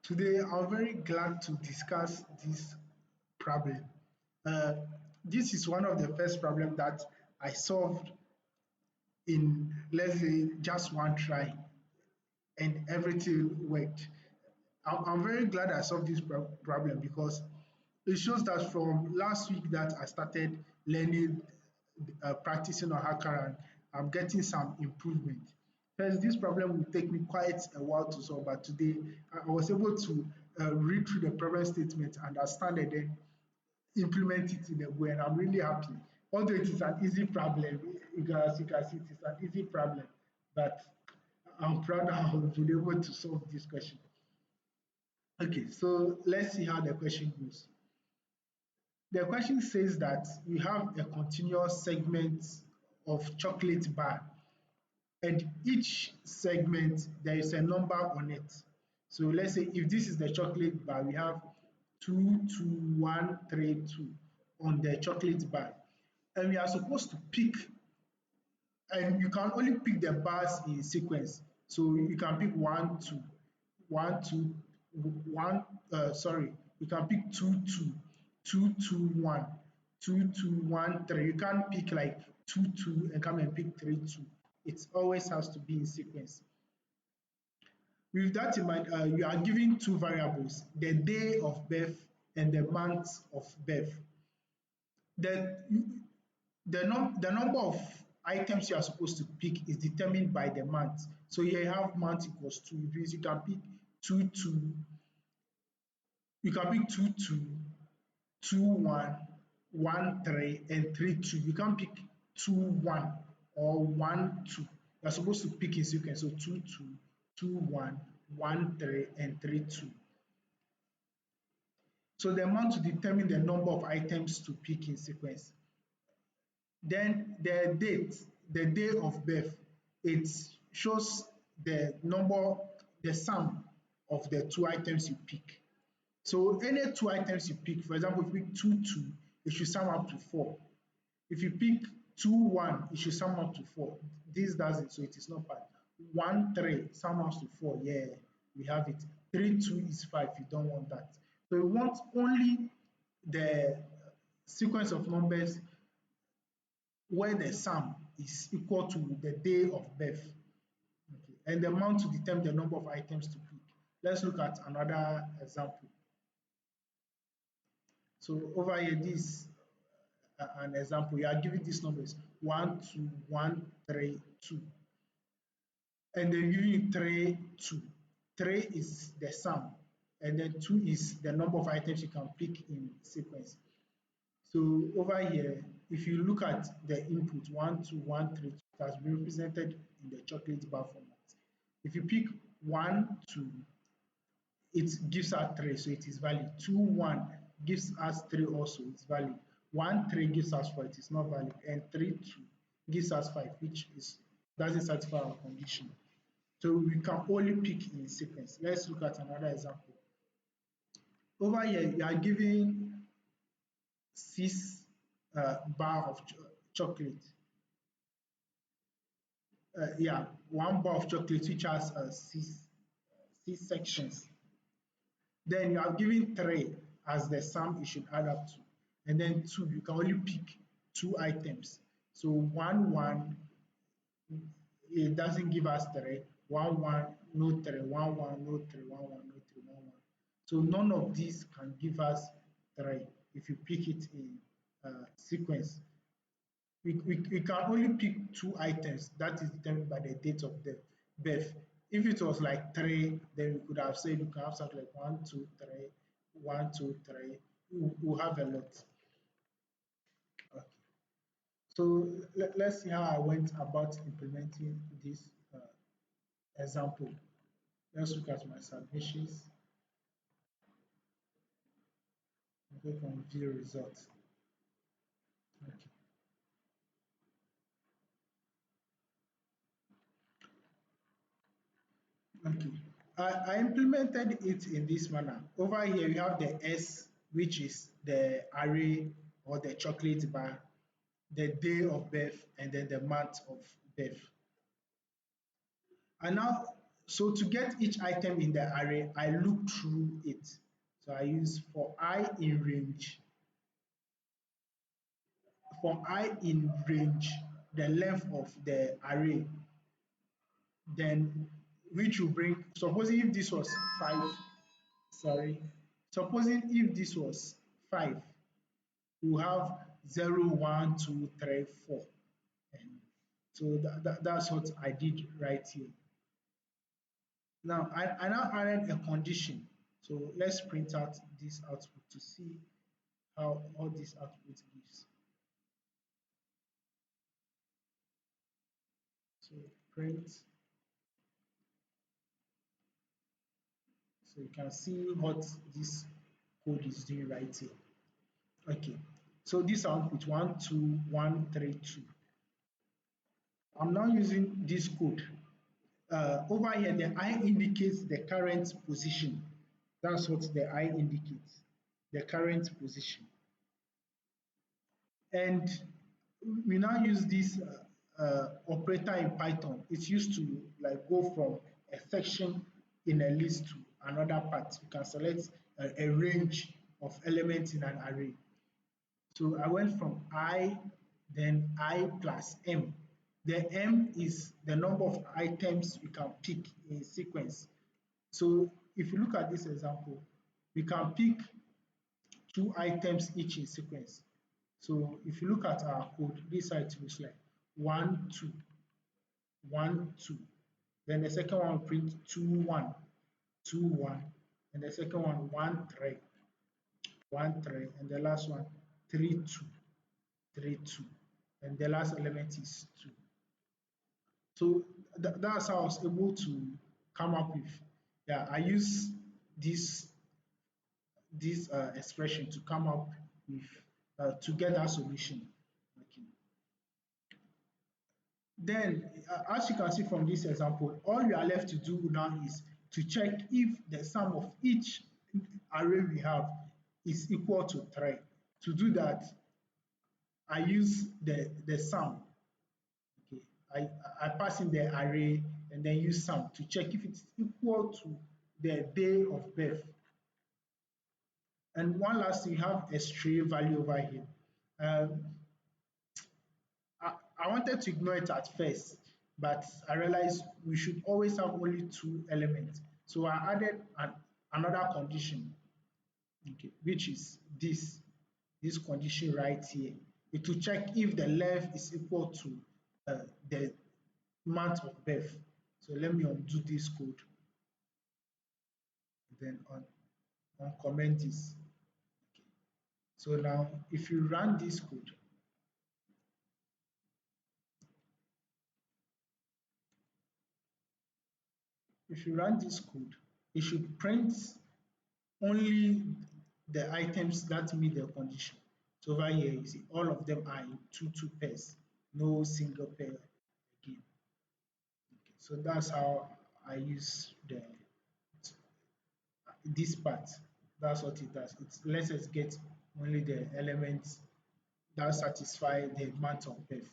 Today, I'm very glad to discuss this problem. Uh, this is one of the first problems that I solved in, let's say, just one try, and everything worked. I'm very glad I solved this problem because it shows that from last week that I started learning, practicing on HackerRank, I'm getting some improvement. First, this problem will take me quite a while to solve, but today I was able to read through the problem statement, understand it, then implement it in a way, and I'm really happy. Although it is an easy problem, as you can see, it is an easy problem, but I'm proud I have been able to solve this question. Okay, so let's see how the question goes. The question says that you have a continuous segment of chocolate bar, and each segment there is a number on it. So let's say if this is the chocolate bar, we have 22132 on the chocolate bar, and we are supposed to pick, and you can only pick the bars in sequence. So you can pick one, two, one, two, one. Sorry, you can pick two, two, two, two, one, two, two, one, three. You can't pick like two, two, and come and pick three, two. It always has to be in sequence. With that in mind, you are given two variables: the day of birth and the month of birth. The the number of items you are supposed to pick is determined by the month. So here you have month equals 2. It means you can pick 2, 2, you can pick 2, 2, 2, 1, 1, 3, and 3, 2. You can't pick 2, 1 or 1, 2. You're supposed to pick in sequence. So 2, 2, 2, 1, 1, 3, and 3, 2. So the amount to determine the number of items to pick in sequence. Then the date, the day of birth, it shows the number, the sum of the two items you pick. So any two items you pick, for example, if you pick 2, 2, it should sum up to 4. If you pick 2, 1, it should sum up to 4. This does it, so it is not bad. 1, 3 sum up to 4. Yeah, we have it. 3, 2 is 5. You don't want that. So you want only the sequence of numbers where the sum is equal to the day of birth, okay, and the amount to determine the number of items to pick. Let's look at another example. So over here, this an example. You are given these numbers 1, 2, 1, 3, 2, and then giving you 3, 2. 3 is the sum, and then 2 is the number of items you can pick in sequence. So over here, if you look at the input 1, 2, 1, 3, 2, it has been represented in the chocolate bar format. If you pick 1, 2, it gives us 3, so it is valid. 2, 1 gives us 3 also, it's valid. 1, 3 gives us 4, it is not valid. And 3, 2 gives us 5, which is doesn't satisfy our condition. So we can only pick in sequence. Let's look at another example. Over here, you are given 6 bar of chocolate. Yeah, 1 bar of chocolate which has 6 sections. Then you are given 3 as the sum it should add up to, and then 2, you can only pick 2 items. So 1, 1, it doesn't give us 3. 1, 1, no 3. 1, 1, no 3. 1, 1, no 3. 1, 1. So none of these can give us 3 if you pick it in sequence. We can only pick 2 items that is determined by the date of the birth. If it was like 3, then we could have said you can have something like 1, 2, 3, 1, 2, 3. We'll have a lot. Okay. So let's see how I went about implementing this example. Let's look at my submissions. Click on view results. Okay. Okay. I implemented it in this manner. Over here, we have the S, which is the array or the chocolate bar, the day of birth, and then the month of birth. And now So to get each item in the array, I look through it. So I use for I in range, the length of the array, then which will bring, supposing if this was 5, sorry, supposing if this was 5, we have 0, 1, 2, 3, 4. And so that's what I did right here. Now I now added a condition. So let's print out this output to see how all this output gives. So print, so you can see what this code is doing right here. Okay, so this output 1, 2, 1, 3, 2. I'm now using this code. Over here, the I indicates the current position. That's what the I indicates, the current position. And we now use this operator in Python. It's used to like go from a section in a list to another part. You can select a range of elements in an array. So I went from I, then I plus M. The M is the number of items we can pick in sequence. So if you look at this example, we can pick 2 items each in sequence. So if you look at our code, this side looks like 1, 2, 1, 2. Then the second one will print 2, 1, 2, 1. And the second one 1, 3, 1, 3. And the last one 3, 2, 3, 2. And the last element is 2. So that's how I was able to come up with. Yeah, I use this expression to come up with to get that solution. Okay. Then, as you can see from this example, all we are left to do now is to check if the sum of each array we have is equal to 3. To do that, I use the sum. Okay, I pass in the array and then use sum to check if it's equal to the day of birth. And one last thing, you have a stray value over here. Um, I wanted to ignore it at first, but I realized we should always have only 2 elements. So I added another condition, okay, which is this condition right here. It will check if the length is equal to the month of birth. So let me undo this code, then uncomment this. Okay. So now if you run this code, it should print only the items that meet the condition. So over here, you see all of them are in two pairs, no single pair again. Okay, so that's how I use this part. That's what it does. It lets us get only the elements that satisfy the amount of birth.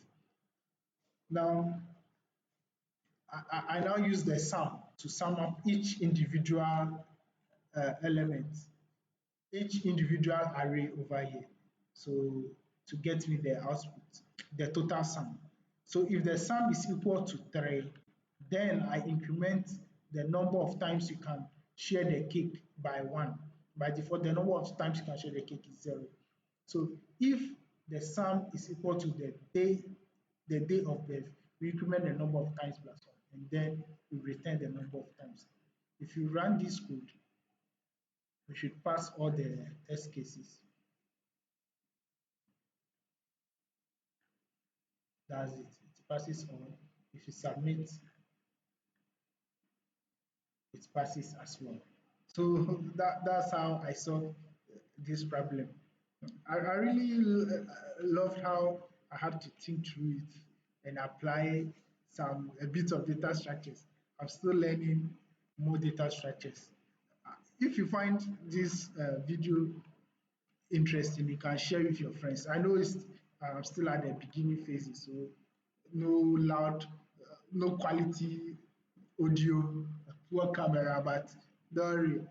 Now, I now use the sum to sum up each individual element, each individual array over here. So to get me the output, the total sum. So if the sum is equal to 3, then I increment the number of times you can share the cake by 1. By default, the number of times you can share the cake is 0. So if the sum is equal to the day of birth, we increment the number of times plus 1, and then we return the number of times. If you run this code, we should pass all the test cases. That's it. It passes all. If you submit, it passes as well. So that's how I solved this problem. I really loved how I had to think through it and apply a bit of data structures. I'm still learning more data structures. If you find this video interesting, you can share with your friends. I know it's still at the beginning phases, so no loud, no quality audio poor camera, but don't worry,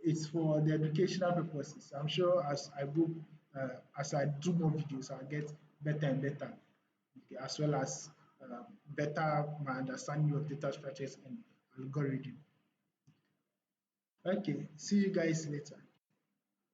it's for the educational purposes. I'm sure as I do more videos, I'll get better and better, as well as better my understanding of data structures and algorithm. Okay, see you guys later.